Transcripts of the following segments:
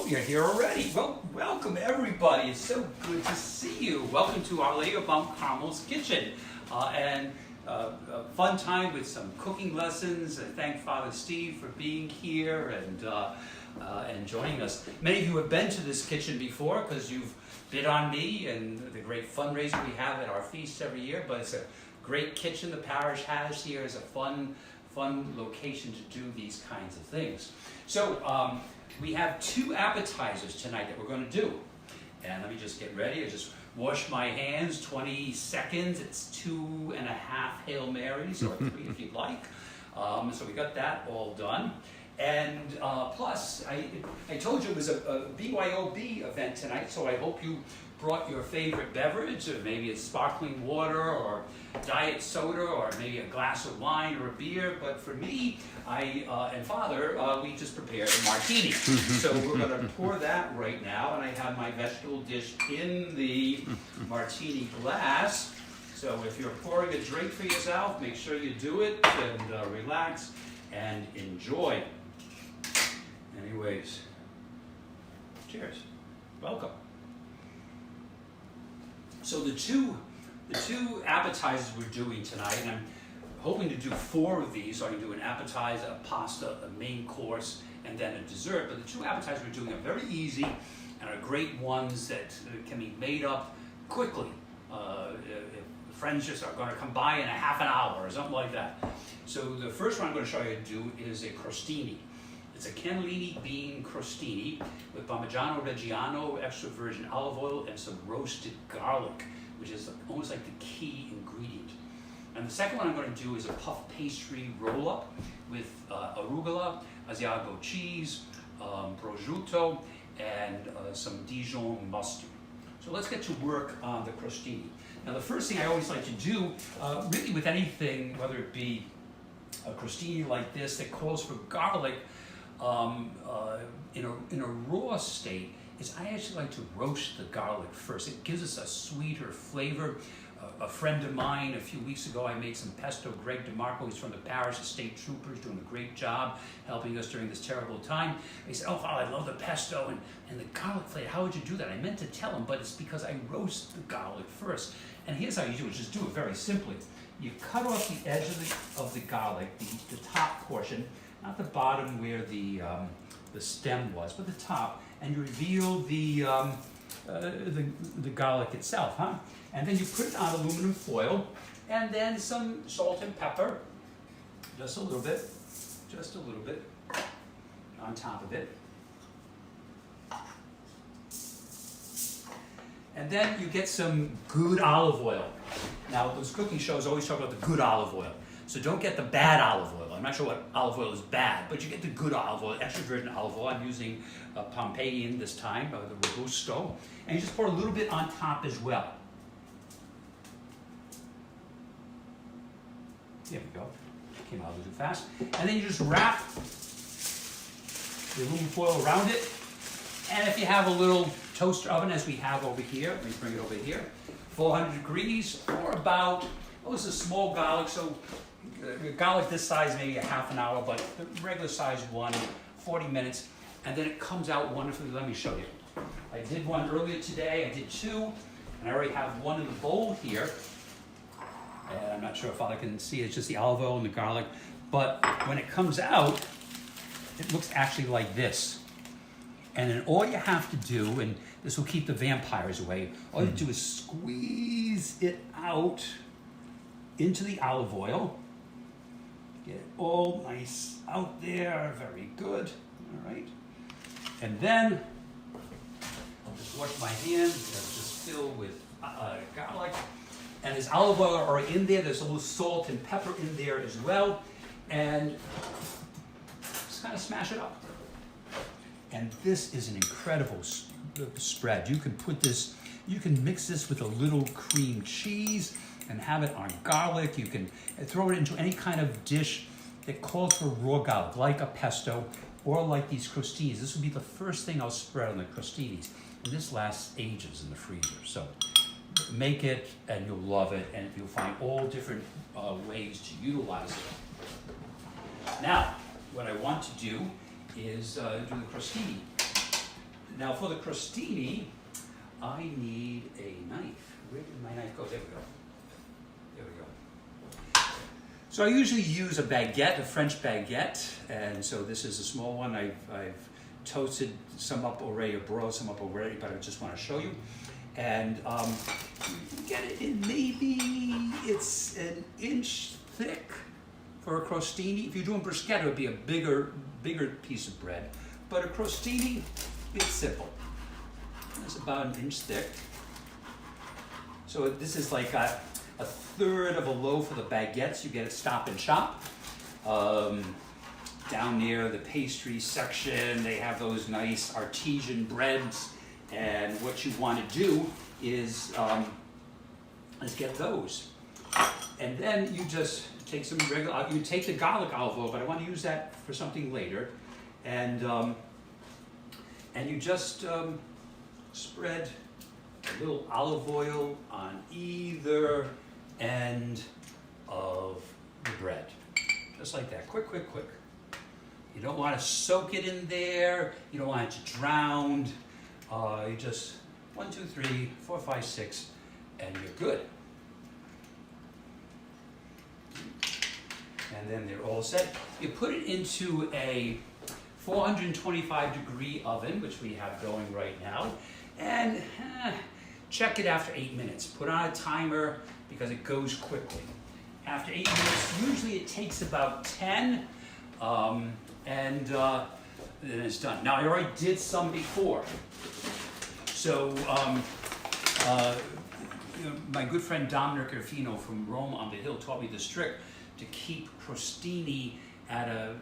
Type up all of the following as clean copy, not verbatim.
you're here already. Well, welcome everybody. It's so good to see you. Welcome to our Lego Bump Carmel's Kitchen. A fun time with some cooking lessons. I thank Father Steve for being here and joining us. Many of you have been to this kitchen before because you've bid on me and the great fundraiser we have at our feast every year, but it's a great kitchen the parish has here. It's a fun location to do these kinds of things. So we have 2 appetizers tonight that we're going to do. And let me just get ready. I just wash my hands, 20 seconds. It's 2.5 Hail Marys, or 3 if you'd like. So we got that all done. And plus, I told you it was a BYOB event tonight, so I hope you brought your favorite beverage, or maybe it's sparkling water, or diet soda, or maybe a glass of wine or a beer. But for me, and Father, we just prepared a martini. So we're going to pour that right now, and I have my vegetable dish in the martini glass. So if you're pouring a drink for yourself, make sure you do it, and relax and enjoy. Anyways, cheers. Welcome. So the two appetizers we're doing tonight, and I'm hoping to do 4 of these, so I can do an appetizer, a pasta, a main course, and then a dessert. But the 2 appetizers we're doing are very easy and are great ones that can be made up quickly. If friends just are going to come by in a half an hour or something like that. So the first one I'm going to show you how to do is a crostini. It's a cannellini bean crostini with Parmigiano Reggiano, extra virgin olive oil, and some roasted garlic, which is almost like the key ingredient. And the second one I'm going to do is a puff pastry roll-up with arugula, Asiago cheese, prosciutto, and some Dijon mustard. So let's get to work on the crostini. Now the first thing I always like to do, really with anything, whether it be a crostini like this that calls for garlic, in a raw state, is I actually like to roast the garlic first. It gives us a sweeter flavor. A friend of mine, a few weeks ago, I made some pesto. Greg DeMarco, he's from the parish, the state troopers, doing a great job helping us during this terrible time. He said, "Oh, Father, I love the pesto and the garlic flavor. How would you do that?" I meant to tell him, but it's because I roast the garlic first. And here's how you do it. Just do it very simply. You cut off the edge of the garlic, the top portion, not the bottom where the stem was, but the top, and you reveal the garlic itself, huh? And then you put it on aluminum foil, and then some salt and pepper, just a little bit, on top of it. And then you get some good olive oil. Now, those cooking shows always talk about the good olive oil. So don't get the bad olive oil. I'm not sure what olive oil is bad, but you get the good olive oil, extra virgin olive oil. I'm using Pompeian this time, the Robusto. And you just pour a little bit on top as well. There we go. Came out a little fast. And then you just wrap the aluminum foil around it. And if you have a little toaster oven, as we have over here, let me bring it over here, 400 degrees, or about, it's a small garlic, so garlic this size, maybe a half an hour, but the regular size one, 40 minutes, and then it comes out wonderfully. Let me show you. I did one earlier today, I did 2, and I already have one in the bowl here. And I'm not sure if Father can see, it's just the olive oil and the garlic, but when it comes out, it looks actually like this. And then all you have to do, and this will keep the vampires away, all you do is squeeze it out into the olive oil. Get it all nice out there, very good, all right. And then I'll just wash my hands, it's just filled with garlic. And there's olive oil already in there, there's a little salt and pepper in there as well. And just kind of smash it up. And this is an incredible spread. You can put this, you can mix this with a little cream cheese and have it on garlic. You can throw it into any kind of dish that calls for raw garlic, like a pesto or like these crostinis. This would be the first thing I'll spread on the crostinis. And this lasts ages in the freezer. So make it and you'll love it, and you'll find all different ways to utilize it. Now, what I want to do is do the crostini. Now for the crostini, I need a knife. Where did my knife go? There we go. There we go. So I usually use a baguette, a French baguette, and so this is a small one. I've toasted some up already, or broiled some up already, but I just want to show you. And get it in, maybe it's an inch thick for a crostini. If you're doing bruschetta, it would be a bigger piece of bread. But a crostini, it's simple. It's about an inch thick. So this is like a third of a loaf of the baguettes. You get at Stop and Shop. Down near the pastry section, they have those nice artesian breads. And what you want to do is get those. And then you just take some regular, you take the garlic olive oil, but I want to use that for something later. And you just spread a little olive oil on either end of the bread. Just like that, quick, quick, quick. You don't want to soak it in there. You don't want it to drown. You just 1, 2, 3, 4, 5, 6, and you're good. And then they're all set. You put it into a 425-degree oven, which we have going right now, and check it after 8 minutes. Put on a timer because it goes quickly. After 8 minutes, usually it takes about 10, and then it's done. Now, I already did some before. So, my good friend Dominic Arfino from Rome on the Hill taught me this trick to keep crostini at a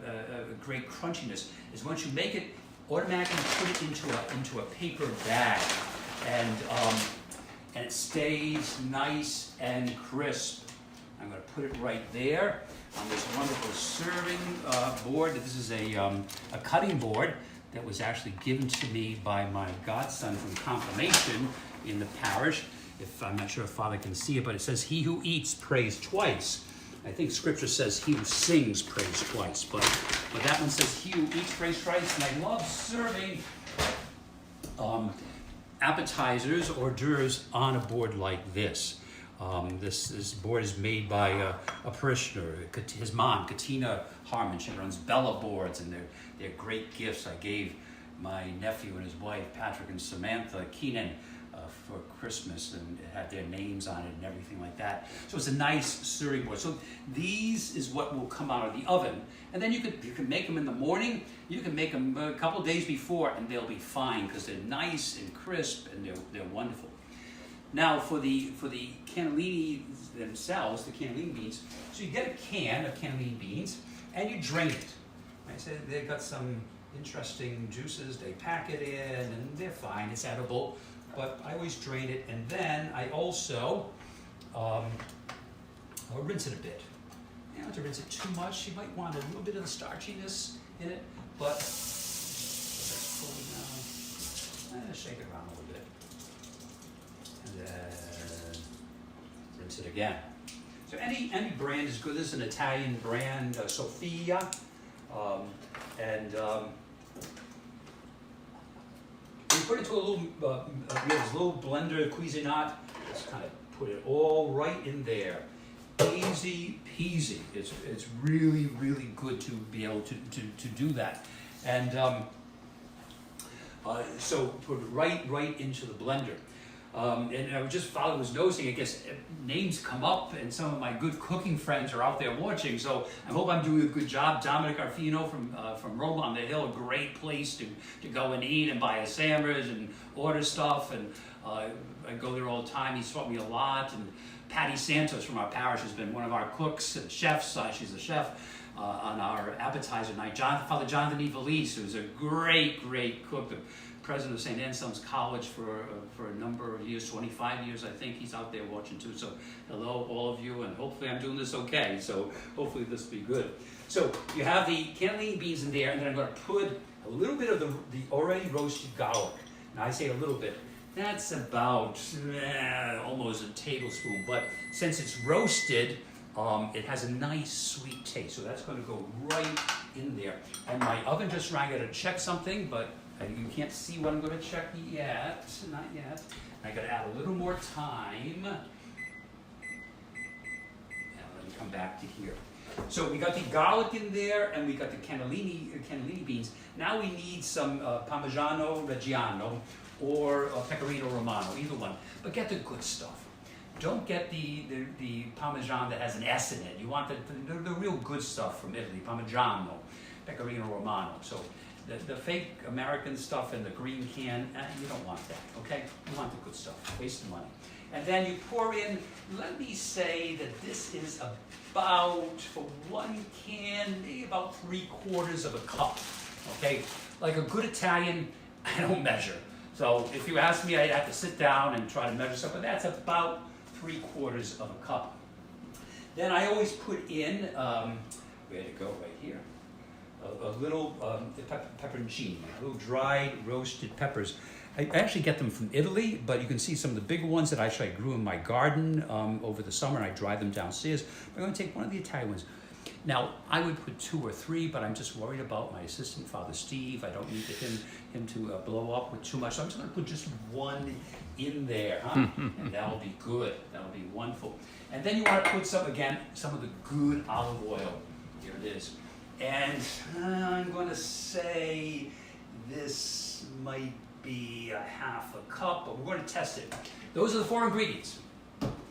great crunchiness. Is once you make it, automatically put it into a paper bag, and it stays nice and crisp. I'm going to put it right there on this wonderful serving board. This is a cutting board that was actually given to me by my godson from confirmation in the parish. I'm not sure if Father can see it, but it says, "He who eats prays twice." I think Scripture says, "He who sings prays twice," but that one says, "He who eats prays twice." And I love serving appetizers, hors d'oeuvres on a board like this. This board is made by a parishioner, his mom, Katina Harmon. She runs Bella boards, and they're great gifts. I gave my nephew and his wife, Patrick and Samantha Keenan, for Christmas, and it had their names on it and everything like that. So it's a nice serving board. So these is what will come out of the oven, and then you can make them in the morning. You can make them a couple days before, and they'll be fine because they're nice and crisp, and they're wonderful. Now for the cannellini themselves, the cannellini beans. So you get a can of cannellini beans and you drain it. I said they've got some interesting juices. They pack it in and they're fine. It's edible, but I always drain it, and then I also I'll rinse it a bit. You don't have to rinse it too much. You might want a little bit of the starchiness in it, but let's pull it now. Shake it around a little bit. And then rinse it again. So any brand is good. This is an Italian brand, Sofia, and you put it to a little, we have this little blender, Cuisinart. Just kind of put it all right in there. Easy peasy. It's really, really good to be able to do that. And so put it right into the blender. And I was noticing, I guess, names come up, and some of my good cooking friends are out there watching, so I hope I'm doing a good job. Dominic Arfino from Rome on the Hill, a great place to go and eat and buy a sandwich and order stuff, and I go there all the time. He's taught me a lot. And Patty Santos from our parish has been one of our cooks and chefs. She's a chef on our appetizer night. Father Jonathan Evelise, who's a great cook, the president of St. Anselm's College for a number of years, 25 years, I think. He's out there watching too. So hello, all of you, and hopefully I'm doing this okay. So hopefully this will be good. So you have the cannellini beans in there, and then I'm going to put a little bit of the already roasted garlic. Now I say a little bit. That's about almost a tablespoon, but since it's roasted, it has a nice sweet taste. So that's going to go right in there. And my oven just ran. I got to check something, but You can't see what I'm going to check yet, not yet. I got to add a little more time. And let me come back to here. So we got the garlic in there, and we got the cannellini beans. Now we need some Parmigiano Reggiano or Pecorino Romano, either one. But get the good stuff. Don't get the Parmesan that has an S in it. You want the real good stuff from Italy, Parmigiano, Pecorino Romano. So the fake American stuff in the green can, you don't want that, okay? You want the good stuff, waste of money. And then you pour in, let me say that this is about, for one can, maybe about 3/4 of a cup, okay? Like a good Italian, I don't measure. So if you ask me, I'd have to sit down and try to measure stuff, but that's about 3/4 of a cup. Then I always put in, where to go, right here, a little pepperoncini, little dried roasted peppers. I actually get them from Italy, but you can see some of the bigger ones that I grew in my garden over the summer, and I dried them downstairs. But I'm going to take one of the Italian ones. Now, I would put 2 or 3, but I'm just worried about my assistant, Father Steve. I don't need him to blow up with too much. So I'm just going to put just 1 in there, huh? And that'll be good. That'll be wonderful. And then you want to put some of the good olive oil. Here it is. And I'm going to say this might be a 1/2 cup, but we're going to test it. Those are the 4 ingredients.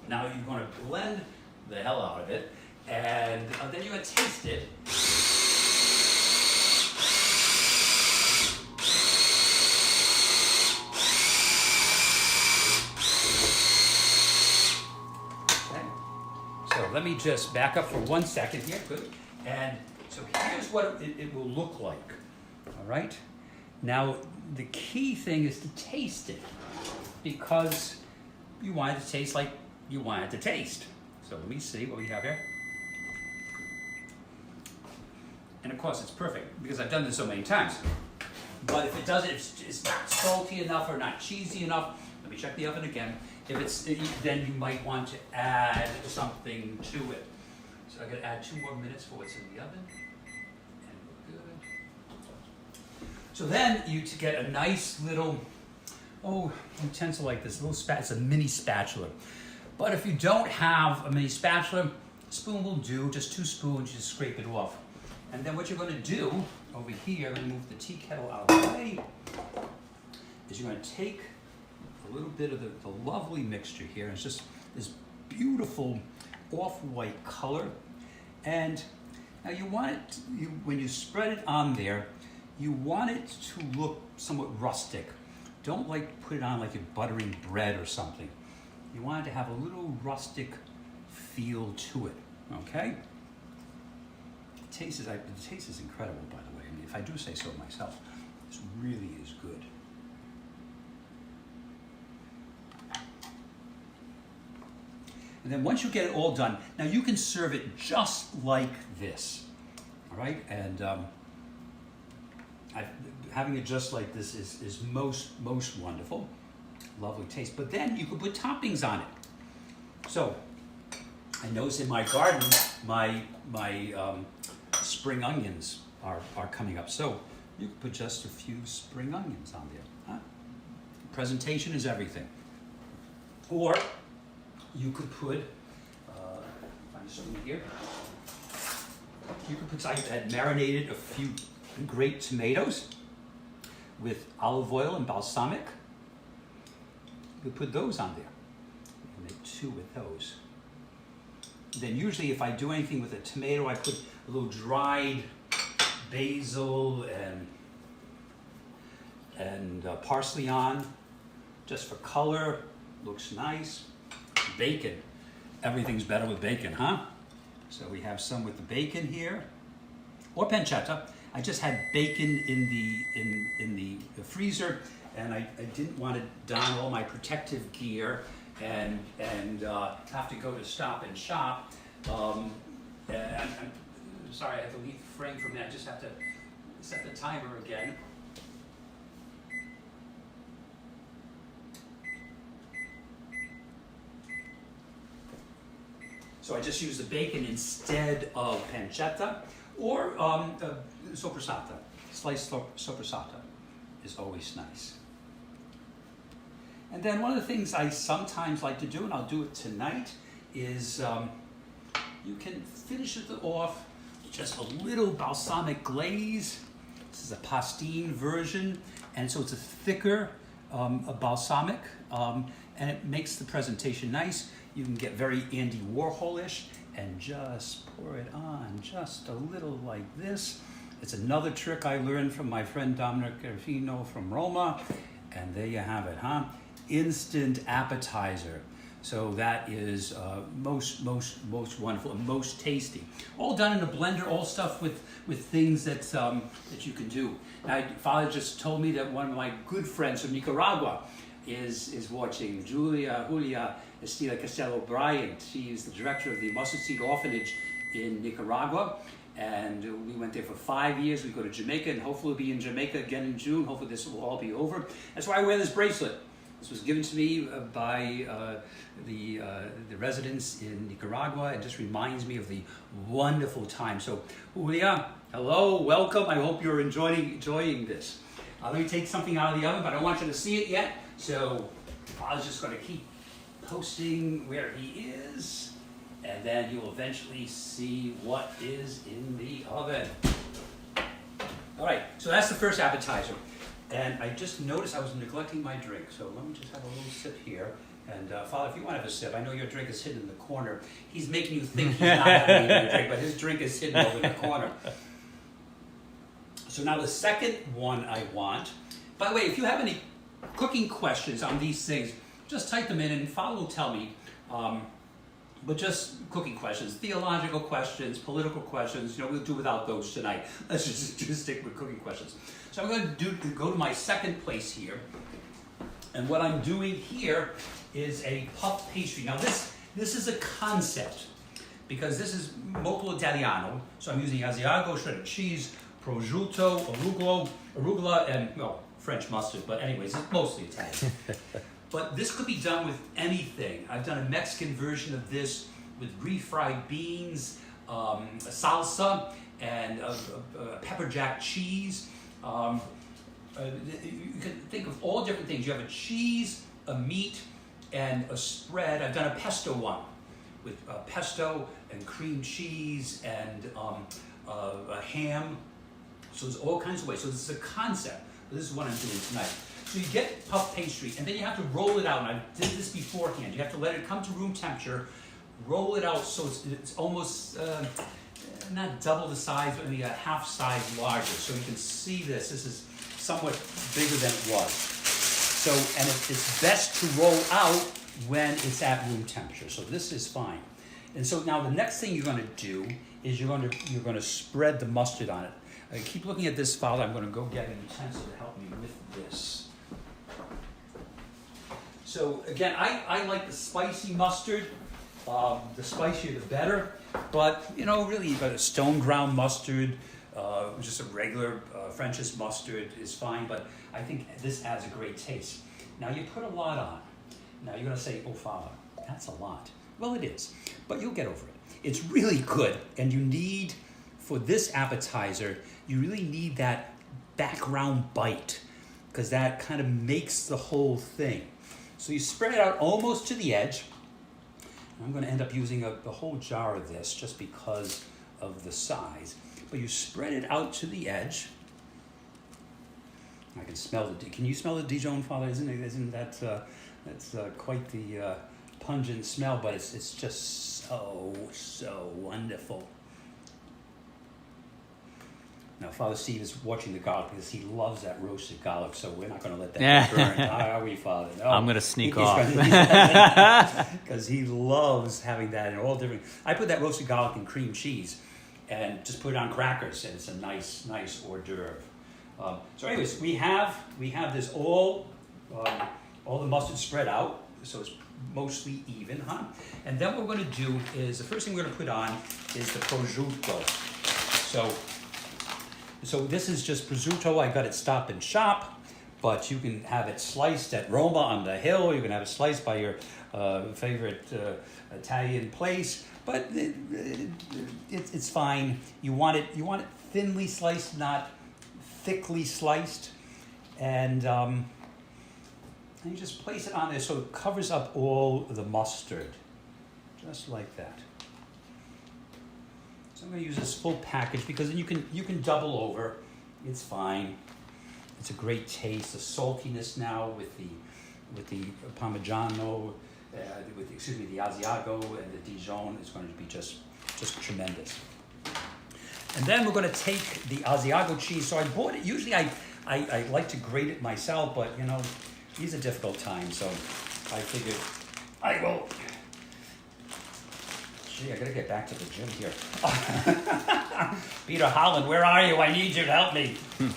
Now you're going to blend the hell out of it, and then you're going to taste it. Okay. So let me just back up for 1 second here. Good. And so here's what it will look like. All right. Now, the key thing is to taste it, because you want it to taste like you want it to taste. So let me see what we have here. And of course, it's perfect, because I've done this so many times. But if it doesn't, if it's not salty enough or not cheesy enough, let me check the oven again. If it's, then you might want to add something to it. So I'm going to add 2 more minutes for what's in the oven. So then you to get a nice little, utensil like this, it's a mini spatula. But if you don't have a mini spatula, a spoon will do, just 2 spoons, you just scrape it off. And then what you're going to do over here, I'm going to move the tea kettle out of the way, is you're going to take a little bit of the lovely mixture here, and it's just this beautiful off-white color. And now you want it, when you spread it on there, you want it to look somewhat rustic. Don't put it on like you're buttering bread or something. You want it to have a little rustic feel to it, okay? The taste is incredible, by the way. I mean, if I do say so myself, this really is good. And then once you get it all done, now you can serve it just like this, all right? And having it just like this is most wonderful. Lovely taste. But then you could put toppings on it. So I notice in my garden, my spring onions are coming up. So you could put just a few spring onions on there. Huh? Presentation is everything. Or you could put, find a spoon here. You could put, I had marinated a few great tomatoes with olive oil and balsamic. You could put those on there. And make 2 with those. Then usually if I do anything with a tomato, I put a little dried basil and parsley on, just for color. Looks nice. Bacon. Everything's better with bacon, huh? So we have some with the bacon here, or pancetta. I just had bacon in the freezer, and I didn't want to don all my protective gear and have to go to Stop and Shop. I'm sorry, I have to leave the frame for a minute. I just have to set the timer again. So I just use the bacon instead of pancetta, or soppressata, sliced soppressata is always nice. And then one of the things I sometimes like to do, and I'll do it tonight, is you can finish it off with just a little balsamic glaze. This is a pastine version, and so it's a thicker a balsamic, and it makes the presentation nice. You can get very Andy Warhol-ish and just pour it on just a little like this. It's another trick I learned from my friend Zinno from Roma, and there you have it, huh? Instant appetizer. So that is most wonderful and most tasty. All done in a blender, all stuff with things that that you can do. Now, Father just told me that one of my good friends from Nicaragua is watching, Julia Estela Castelo Bryant. She is the director of the Mustard Seed Orphanage in Nicaragua. And we went there for 5 years. We go to Jamaica, and hopefully we'll be in Jamaica again in June. Hopefully this will all be over. That's why I wear this bracelet. This was given to me by the residents in Nicaragua. It just reminds me of the wonderful time. So, Julia, hello, welcome. I hope you're enjoying this. Let me take something out of the oven, but I don't want you to see it yet. So I was just going to keep posting where he is, and then you'll eventually see what is in the oven. All right, so that's the first appetizer. And I just noticed I was neglecting my drink, so let me just have a little sip here. And Father, if you want to have a sip, I know your drink is hidden in the corner. He's making you think he's not having a drink, but his drink is hidden over in the corner. So now the second one I want, by the way, if you have any cooking questions on these things, just type them in and Father will tell me. But just cooking questions, theological questions, political questions, we'll do without those tonight. Let's just stick with cooking questions. So I'm going to go to my second place here. And what I'm doing here is a puff pastry. Now this is a concept, because this is molto Italiano. So I'm using Asiago, shredded cheese, prosciutto, arugula, and, well, French mustard. But anyways, it's mostly Italian. But this could be done with anything. I've done a Mexican version of this with refried beans, salsa, and pepper jack cheese. You can think of all different things. You have a cheese, a meat, and a spread. I've done a pesto one with pesto and cream cheese and a ham. So there's all kinds of ways. So this is a concept. This is what I'm doing tonight. So you get puff pastry, and then you have to roll it out. And I did this beforehand. You have to let it come to room temperature, roll it out so it's almost not double the size, but maybe a half size larger. So you can see this. This is somewhat bigger than it was. So, and it's best to roll out when it's at room temperature. So this is fine. And so now the next thing you're going to do is you're going to spread the mustard on it. Keep looking at this, Father. I'm going to go get an utensil to help me with this. So again, I like the spicy mustard. The spicier the better. But, really, you've got a stone ground mustard, just a regular French's mustard is fine. But I think this adds a great taste. Now, you put a lot on. Now, you're going to say, oh, Father, that's a lot. Well, it is. But you'll get over it. It's really good. And you need, for this appetizer, you really need that background bite, because that kind of makes the whole thing. So you spread it out almost to the edge. I'm going to end up using the whole jar of this just because of the size. But you spread it out to the edge. I can smell the. Can you smell the Dijon, Father? Isn't that that's quite the pungent smell? But it's just so wonderful. Now, Father Steve is watching the garlic because he loves that roasted garlic, so we're not going to let that get burned. Are we, Father? No. I'm going to sneak off. Because he loves having that in all different... I put that roasted garlic in cream cheese and just put it on crackers, and it's a nice hors d'oeuvre. So anyways, we have this all the mustard spread out, so it's mostly even, huh? And then what we're going to do is, the first thing we're going to put on is the prosciutto. So this is just prosciutto. I got it Stop and Shop, but you can have it sliced at Roma on the hill. You can have it sliced by your favorite Italian place, but it's fine. You want it thinly sliced, not thickly sliced. And you just place it on there so it covers up all the mustard, just like that. So I'm going to use this full package because then you can double over. It's fine. It's a great taste. The saltiness now with the Parmigiano, the Asiago and the Dijon is going to be just tremendous. And then we're going to take the Asiago cheese. So I bought it. Usually I like to grate it myself, but you know, these are difficult times. So I figured I will. Gee, I got to get back to the gym here. Peter Holland, where are you? I need you to help me.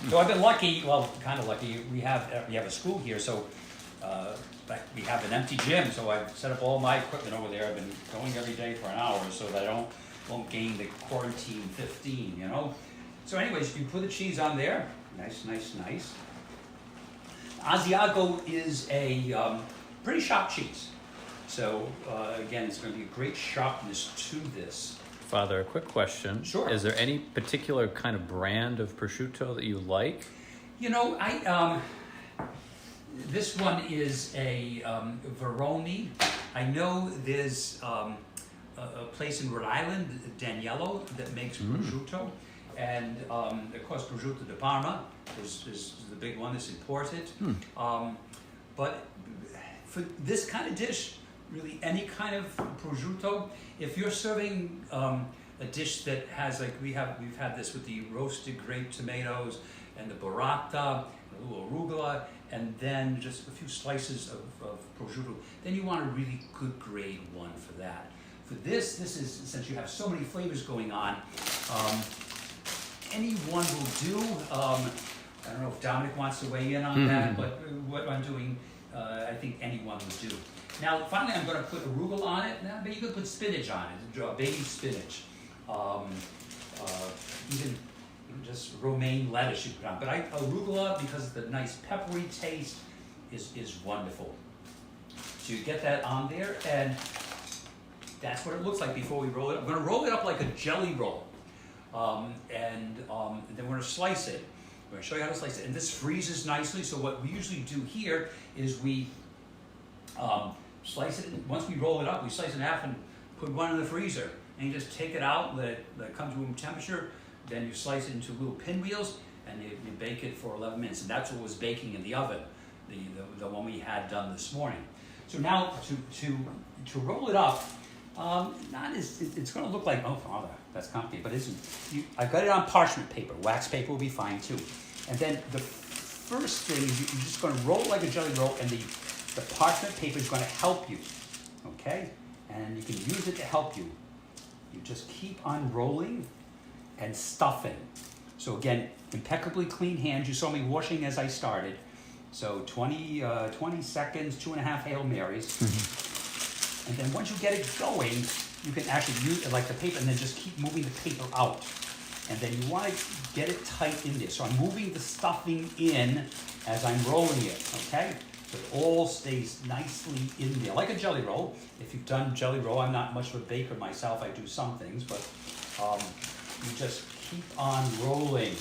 So I've been lucky, well, kind of lucky. We have a school here, so we have an empty gym. So I've set up all my equipment over there. I've been going every day for an hour so that I won't gain the quarantine 15, you know. So anyways, you put the cheese on there. Nice. Asiago is a pretty sharp cheese. So again, it's going to be a great sharpness to this. Father, a quick question. Sure. Is there any particular kind of brand of prosciutto that you like? You know, this one is a Veroni. I know there's a place in Rhode Island, Daniello, that makes prosciutto. And of course, prosciutto di Parma is the big one that's imported. But for this kind of dish, really any kind of prosciutto, if you're serving a dish that has, like we've had this with the roasted grape tomatoes and the burrata, a little arugula, and then just a few slices of prosciutto, then you want a really good grade one for that. For this is, since you have so many flavors going on, any one will do. I don't know if Dominic wants to weigh in on that, but what I'm doing, I think any one will do. Now, finally, I'm going to put arugula on it. Now, but you could put spinach on it, baby spinach, even just romaine lettuce you put on. But arugula, because of the nice peppery taste, is wonderful. So you get that on there, and that's what it looks like before we roll it up. I'm going to roll it up like a jelly roll, and then we're going to slice it. I'm going to show you how to slice it. And this freezes nicely, so what we usually do here is we slice it. Once we roll it up, we slice it in half and put one in the freezer. And you just take it out, let it come to room temperature. Then you slice it into little pinwheels, and you bake it for 11 minutes. And that's what was baking in the oven, the one we had done this morning. So now to roll it up, it's going to look like, oh, Father, that's complicated, but it isn't. I've got it on parchment paper. Wax paper will be fine too. And then the first thing is you're just going to roll it like a jelly roll, and the parchment paper is going to help you, okay? And you can use it to help you. You just keep on rolling and stuffing. So again, impeccably clean hands. You saw me washing as I started. So 20 seconds, 2.5 Hail Marys. And then once you get it going, you can actually use it like the paper and then just keep moving the paper out. And then you want to get it tight in there. So I'm moving the stuffing in as I'm rolling it, okay? So it all stays nicely in there, like a jelly roll. If you've done jelly roll, I'm not much of a baker myself. I do some things, but you just keep on rolling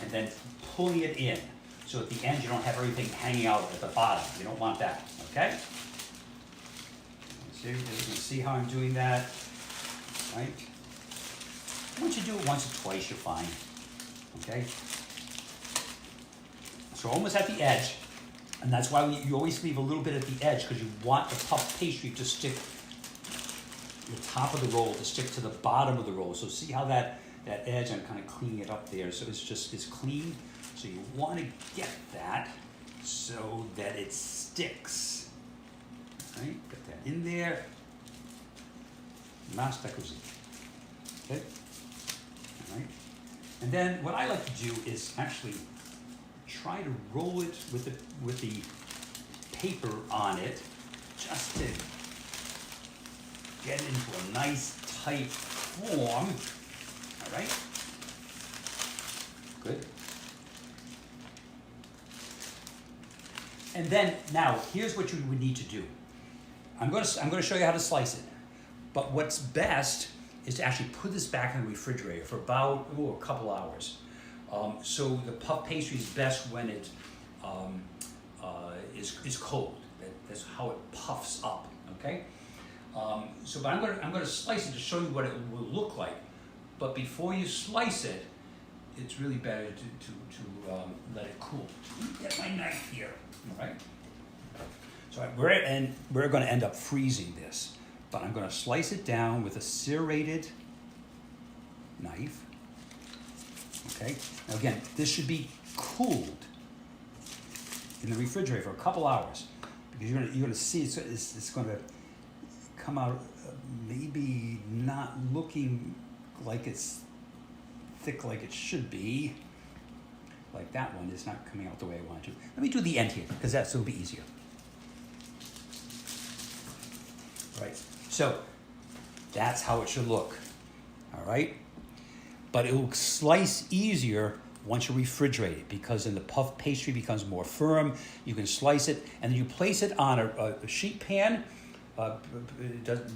and then pulling it in. So at the end, you don't have everything hanging out at the bottom. You don't want that, okay? So you can see how I'm doing that, right? Once you do it once or twice, you're fine, okay? So almost at the edge, and that's why you always leave a little bit at the edge, because you want the puff pastry to stick, the top of the roll to stick to the bottom of the roll. So see how that edge, I'm kind of cleaning it up there, so it's clean. So you want to get that so that it sticks. Right, get that in there. Basta così. Okay. All right. And then what I like to do is actually try to roll it with the paper on it, just to get it into a nice tight form. All right. Good. And then now here's what you would need to do. I'm going to show you how to slice it. But what's best is to actually put this back in the refrigerator for about a couple hours. So the puff pastry is best when it is cold. That's how it puffs up. Okay. But I'm gonna slice it to show you what it will look like. But before you slice it, it's really better to let it cool. Get my knife here. All right. So we're going to end up freezing this, but I'm going to slice it down with a serrated knife. Okay. Now again, this should be cooled in the refrigerator for a couple hours, because you're going to see it's going to come out maybe not looking like it's thick like it should be. Like that one is not coming out the way I want it to. Let me do the end here, because that's will be easier. Right, so that's how it should look. All right, but it will slice easier once you refrigerate it, because then the puff pastry becomes more firm. You can slice it, and then you place it on a sheet pan. You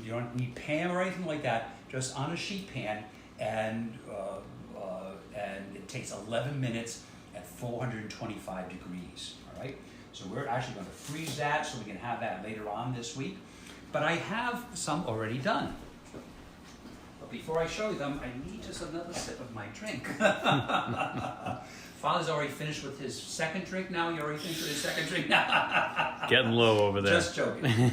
don't need pan or anything like that. Just on a sheet pan, and it takes 11 minutes at 425 degrees. All right, so we're actually going to freeze that so we can have that later on this week. But I have some already done. But before I show you them, I need just another sip of my drink. Father's already finished with his second drink now. You already finished with his second drink now. Getting low over there. Just joking.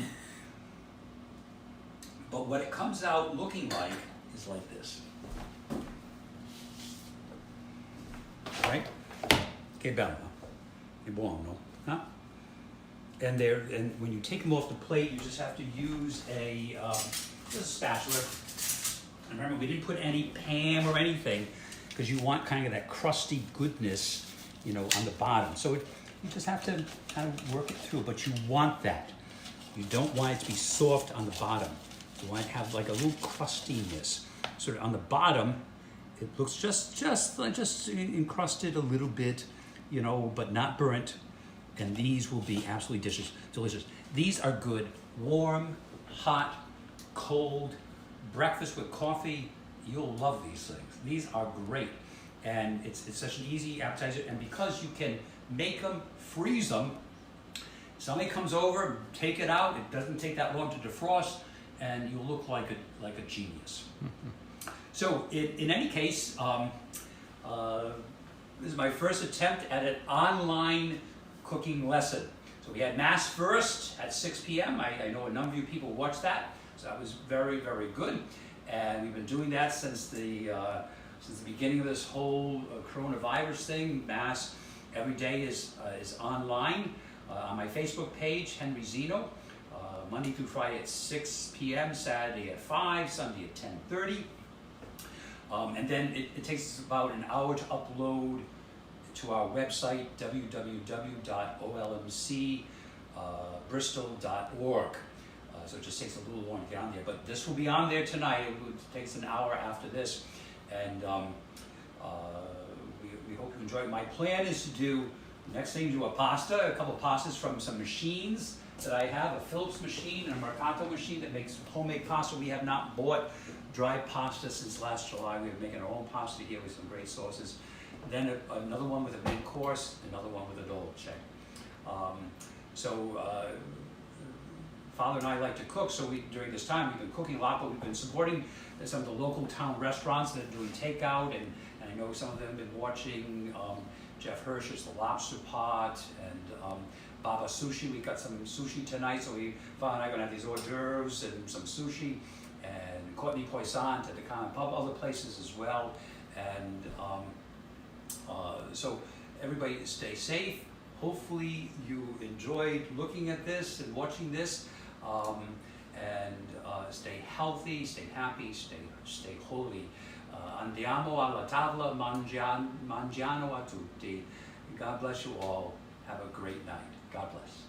But what it comes out looking like is like this. Right? Che bello. È buono. Huh? And when you take them off the plate, you just have to use just a spatula. And remember, we didn't put any Pam or anything, because you want kind of that crusty goodness, on the bottom. So you just have to kind of work it through, but you want that. You don't want it to be soft on the bottom. You want it to have like a little crustiness. Sort of on the bottom, it looks just encrusted a little bit, but not burnt. And these will be absolutely delicious. These are good, warm, hot, cold, breakfast with coffee. You'll love these things. These are great. And it's such an easy appetizer. And because you can make them, freeze them, somebody comes over, take it out. It doesn't take that long to defrost, and you'll look like a genius. So in any case, this is my first attempt at an online cooking lesson. So we had Mass first at 6 p.m. I know a number of you people watched that, so that was very, very good. And we've been doing that since the beginning of this whole coronavirus thing. Mass every day is online on my Facebook page, Henry Zinno, Monday through Friday at 6 p.m., Saturday at 5, Sunday at 10:30. And then it takes us about an hour to upload to our website, www.olmcbristol.org. So it just takes a little longer to get on there. But this will be on there tonight. It takes an hour after this. And we hope you enjoy it. My plan is to do, next thing, do a couple of pastas from some machines that I have, a Phillips machine and a Mercato machine that makes homemade pasta. We have not bought dry pasta since last July. We're making our own pasta here with some great sauces. Then another one with a main course, another one with a dolce. Father and I like to cook, so during this time we've been cooking a lot, but we've been supporting some of the local town restaurants that are doing takeout, and I know some of them have been watching Jeff Hirsch's The Lobster Pot, and Baba Sushi. We got some sushi tonight, so Father and I are going to have these hors d'oeuvres and some sushi, and Courtney Poisson at the Carmel Pub, other places as well. And so everybody stay safe. Hopefully you enjoyed looking at this and watching this, and stay healthy, stay happy, stay holy. Andiamo alla tavola, mangiano a tutti. God bless you all. Have a great night. God bless.